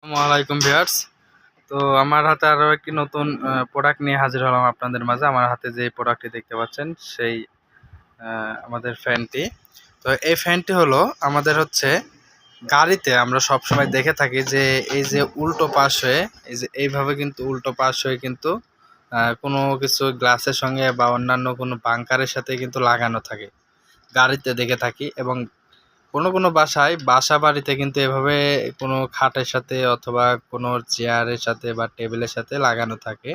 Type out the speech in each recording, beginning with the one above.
আসসালামু আলাইকুম ভিউয়ার্স। তো আমার হাতে আরো একটি নতুন প্রোডাক্ট নিয়ে হাজির হলাম আপনাদের মাঝে। আমার হাতে যে প্রোডাক্টটি দেখতে পাচ্ছেন সেই আমাদের ফ্যানটি। তো এই ফ্যানটি হলো আমাদের হচ্ছে গাড়িতে আমরা সবসময় দেখে থাকি যে এই যে উল্টো পাশ হয়ে এই যে এইভাবে কিন্তু উল্টো পাশ হয়ে কিন্তু কোনো কিছু গ্লাসের সঙ্গে বা অন্যান্য কোনো বাঙ্কারের সাথে কিন্তু লাগানো থাকে। গাড়িতে দেখে থাকি এবং কোনো বাসায় বাড়িতে কিন্তু এভাবে কোনো খাটের সাথে অথবা কোনো চেয়ারের সাথে বা টেবিলের সাথে লাগানো থাকে।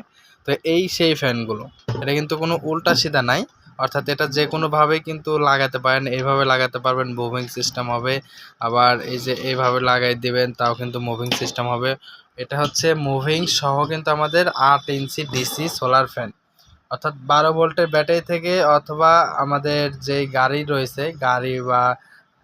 তো এই সেই ফ্যানগুলো। এটা কিন্তু কোনো উল্টা সিধা নাই। অর্থাৎ এটা যেকোনোভাবেই কিন্তু লাগাতে পারেন। এইভাবে লাগাতে পারবেন, মুভিং সিস্টেম হবে। আবার এই যে এইভাবে লাগাই দিবেন তাও কিন্তু মুভিং সিস্টেম হবে। এটা হচ্ছে মুভিং সহ কিন্তু আমাদের ৮ ইঞ্চি ডিসি সোলার ফ্যান। অর্থাৎ ১২ ভোল্টের ব্যাটারি থেকে অথবা আমাদের যেই গাড়ি রয়েছে, গাড়ি বা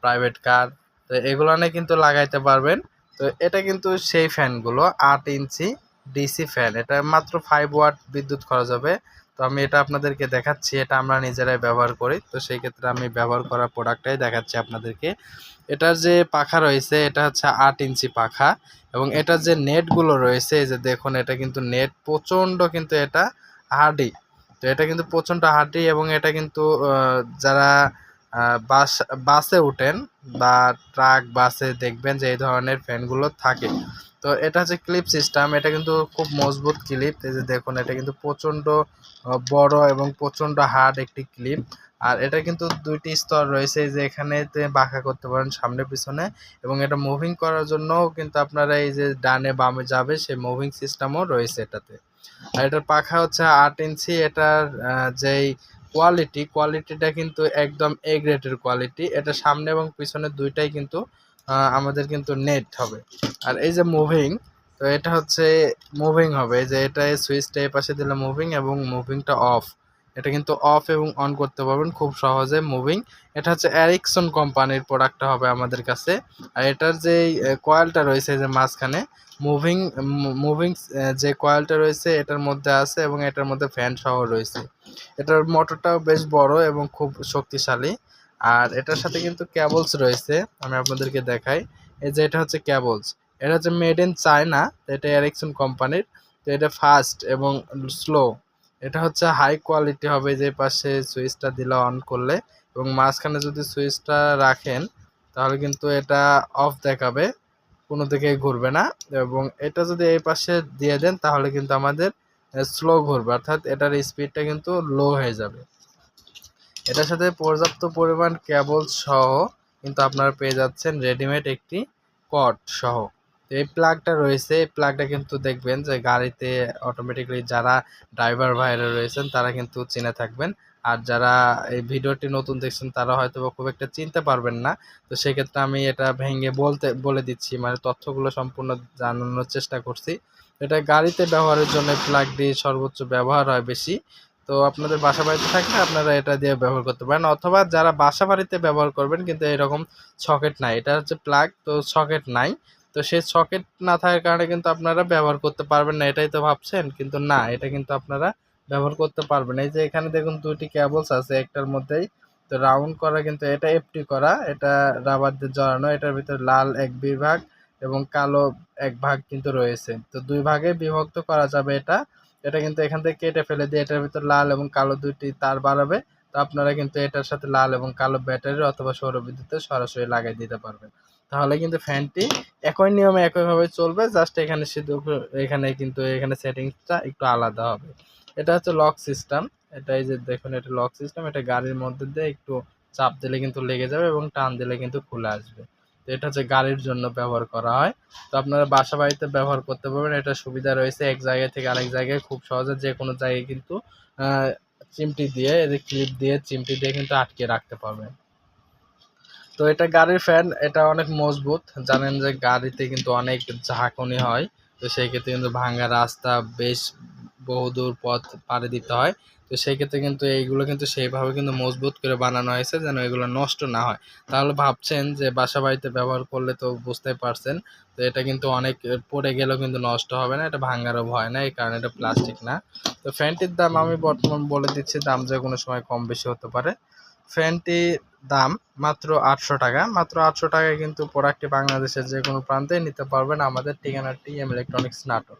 প্রাইভেট কার, তো এগুলানে কিন্তু লাগাইতে পারবেন। তো এটা কিন্তু সেই ফ্যানগুলো ৮ ইঞ্চি ডিসি ফ্যান। এটা মাত্র 5 ওয়াট বিদ্যুৎ খরচ হবে। তো আমি এটা আপনাদেরকে দেখাচ্ছি, এটা আমরা নিজেরাই ব্যবহার করি। তো সেই ক্ষেত্রে আমি ব্যবহার করা প্রোডাক্টটাই দেখাচ্ছি আপনাদেরকে। এটার যে পাখা রয়েছে এটা হচ্ছে ৮ ইঞ্চি পাখা এবং এটার যে নেটগুলো রয়েছে এই যে দেখুন, এটা কিন্তু নেট প্রচণ্ড, কিন্তু এটা হার্ডি। তো এটা কিন্তু প্রচণ্ড হার্ডি এবং এটা কিন্তু যারা বাসে উঠেন বা ট্রাক বাসে দেখবেন যে এই ধরনের ফ্যানগুলো থাকে। তো এটা হচ্ছে ক্লিপ সিস্টেম, এটা কিন্তু খুব মজবুত ক্লিপ। এই যে দেখুন, এটা কিন্তু প্রচণ্ড বড় এবং প্রচণ্ড হার্ড একটি ক্লিপ। আর এটা কিন্তু ২টি স্তর রয়েছে, যে এখানেতে বাঁকা করতে পারেন সামনে পিছনে, এবং এটা মুভিং করার জন্যও কিন্তু আপনারা এই যে ডানে বামে যাবে সেই মুভিং সিস্টেমও রয়েছে এটাতে। আর এটার পাখা হচ্ছে ৮ ইঞ্চি। এটার যেই কোয়ালিটিটা কিন্তু একদম এ গ্রেডের কোয়ালিটি। এটা সামনে এবং পিছনে দুইটাই কিন্তু আমাদের কিন্তু নেট হবে। আর এই যে মুভিং, তো এটা হচ্ছে মুভিং হবে, যে এটা সুইচটা এই পাশে দিলে মুভিং এবং মুভিংটা অফ। এটা কিন্তু অফ এবং অন করতে পারবেন খুব সহজে মুভিং। এটা হচ্ছে এরিকসন কোম্পানির প্রোডাক্টটা হবে আমাদের কাছে। আর এটার যে কয়েলটা রয়েছে যে মাঝখানে মুভিং মুভিং যে কয়েলটা রয়েছে এটার মধ্যে আছে এবং এটার মধ্যে ফ্যান সহ রয়েছে। এটার মোটরটাও বেশ বড় এবং খুব শক্তিশালী। আর এটার সাথে কিন্তু কেবলস রয়েছে, আমি আপনাদেরকে দেখাই। এই যে এটা হচ্ছে কেবলস, এটা হচ্ছে মেড ইন চায়না। এটা এরিকসন কোম্পানির। তো এটা ফাস্ট এবং স্লো। এটা হচ্ছে হাই কোয়ালিটি হবে, যে পাশে সুইচটা দিলে অন করলে এবং মাঝখানে যদি সুইচটা রাখেন তাহলে কিন্তু এটা অফ দেখাবে, কোনো দিকেই ঘুরবে না। এবং এটা যদি এই পাশে দিয়ে দেন তাহলে কিন্তু আমাদের স্লো ঘুরবে, অর্থাৎ এটার স্পিডটা কিন্তু লো হয়ে যাবে। এটার সাথে পর্যাপ্ত পরিমাণ কেবল সহ কিন্তু আপনারা পেয়ে যাচ্ছেন রেডিমেড একটি কর্ড সহ। তো এই প্লাগটা রয়েছে, এই প্লাগটা কিন্তু দেখবেন যে গাড়িতে অটোমেটিকলি যারা ড্রাইভার ভাইরা রয়েছেন তারা কিন্তু চিনে থাকবেন। আর যারা এই ভিডিওটি নতুন দেখছেন তারা হয়তো খুব একটা চিনতে পারবেন না। তো সেক্ষেত্রে আমি এটা ভেঙে বলে দিচ্ছি, মানে তথ্যগুলো সম্পূর্ণ জানানোর চেষ্টা করছি। এটা গাড়িতে ব্যবহারের জন্য প্লাগটি সর্বোচ্চ ব্যবহার হয় বেশি। তো আপনাদের বাসা বাড়িতে থাকলে আপনারা এটা দিয়ে ব্যবহার করতে পারেন, অথবা যারা বাসা বাড়িতে ব্যবহার করবেন কিন্তু এরকম সকেট নাই, এটা হচ্ছে প্লাগ, তো সকেট নাই। তো সেই সকেট না থাকার কারণে কিন্তু আপনারা ব্যবহার করতে পারবেন না, এটাই তো ভাবছেন, কিন্তু না, এটা কিন্তু আপনারা ব্যবহার করতে পারবেন। এই যে এখানে দেখুন 2টি কেবলস আছে একটার মধ্যেই। তো রাউন্ড করা, কিন্তু এটা এফটি করা, এটা রাবার দিয়ে জড়ানো। এটার ভিতরে লাল এক বিভাগ এবং কালো এক ভাগ কিন্তু রয়েছে। তো 2 ভাগে বিভক্ত করা যাবে এটা। এটা কিন্তু এখান থেকে কেটে ফেলে দিয়ে এটার ভিতর লাল এবং কালো 2টি তার বাড়াবে। তো আপনারা কিন্তু এটার সাথে লাল এবং কালো ব্যাটারি অথবা সৌরবিদ্যুতে সরাসরি লাগিয়ে দিতে পারবেন। তাহলে কিন্তু ফ্যানটি একই নিয়মে একইভাবে চলবে, জাস্ট এখানে শুধু এখানে সেটিংসটা একটু আলাদা হবে। এটা হচ্ছে লক সিস্টেম। এটা এই যে দেখুন, এটা লক সিস্টেম। এটা গাড়ির মধ্যে দিয়ে একটু চাপ দিলে কিন্তু লেগে যাবে এবং টান দিলে কিন্তু খুলে আসবে। তো এটা হচ্ছে গাড়ির জন্য ব্যবহার করা হয়। তো আপনারা বাসা বাড়িতে ব্যবহার করতে পারবেন। এটা সুবিধা রয়েছে, এক জায়গা থেকে আরেক জায়গায় খুব সহজে যে কোনো জায়গায় কিন্তু চিমটি দিয়ে, এই যে ক্লিপ দিয়ে চিমটি দিয়ে কিন্তু আটকে রাখতে পারবেন। তো এটা গাড়ির ফ্যান, এটা অনেক মজবুত। জানেন যে গাড়িতে কিন্তু অনেক ঝাঁকুনি হয়। তো সেই ক্ষেত্রে কিন্তু ভাঙা রাস্তা বেশ বহুদূর পথ পাড়ি দিতে হয়। তো সেই ক্ষেত্রে কিন্তু এইগুলো কিন্তু সেইভাবে কিন্তু মজবুত করে বানানো হয়েছে যেন এগুলো নষ্ট না হয়। তাহলে ভাবছেন যে বাসা বাড়িতে ব্যবহার করলে তো বুঝতেই পারছেন। তো এটা কিন্তু অনেক পড়ে গেলেও কিন্তু নষ্ট হবে না, এটা ভাঙারও ভয় না, এই কারণে এটা প্লাস্টিক না। তো ফ্যানটির দাম আমি বর্তমান বলে দিচ্ছি, দাম যে কোনো সময় কম বেশি হতে পারে। ফ্যানটি দাম মাত্র 800 টাকা। মাত্র 800 টাকায় কিন্তু প্রোডাক্টটি বাংলাদেশের যে কোনো প্রান্তে নিতে পারবেন আমাদের ঠিকানা টিএম ইলেকট্রনিক্স নাটোর।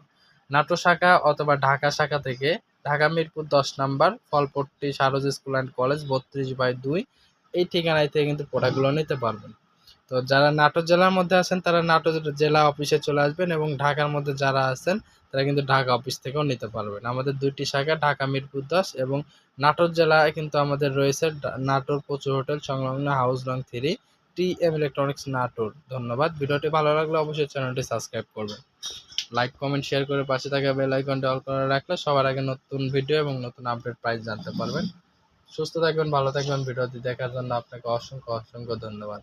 নাটোর শাখা অথবা ঢাকা শাখা থেকে ঢাকা মিরপুর 10 নম্বর ফলপট্টি সারজ স্কুল অ্যান্ড কলেজ 32/2 এই ঠিকানায় থেকে কিন্তু প্রোডাক্টগুলো নিতে পারবেন। তো যারা নাটোর জেলার মধ্যে আছেন তারা নাটোর জেলা অফিসে চলে আসবেন, এবং ঢাকার মধ্যে যারা আছেন তারা কিন্তু ঢাকা অফিস থেকেও নিতে পারবেন। আমাদের 2টি শাখা ঢাকা মিরপুর 10 এবং নাটোর জেলায় কিন্তু আমাদের রয়েছে নাটোর প্রচুর হোটেল সংলগ্ন হাউস রং 3 টিএম ইলেকট্রনিক্স নাটোর। ধন্যবাদ। ভিডিওটি ভালো লাগলে অবশ্যই চ্যানেলটি সাবস্ক্রাইব করবেন। লাইক কমেন্ট শেয়ার করে পাশে থাকা বেল আইকনটি অল করে রাখলে সবার আগে নতুন ভিডিও এবং নতুন আপডেট প্রাইস জানতে পারবেন। সুস্থ থাকবেন, ভালো থাকবেন। ভিডিওটি দেখার জন্য আপনাকে অসংখ্য অসংখ্য ধন্যবাদ।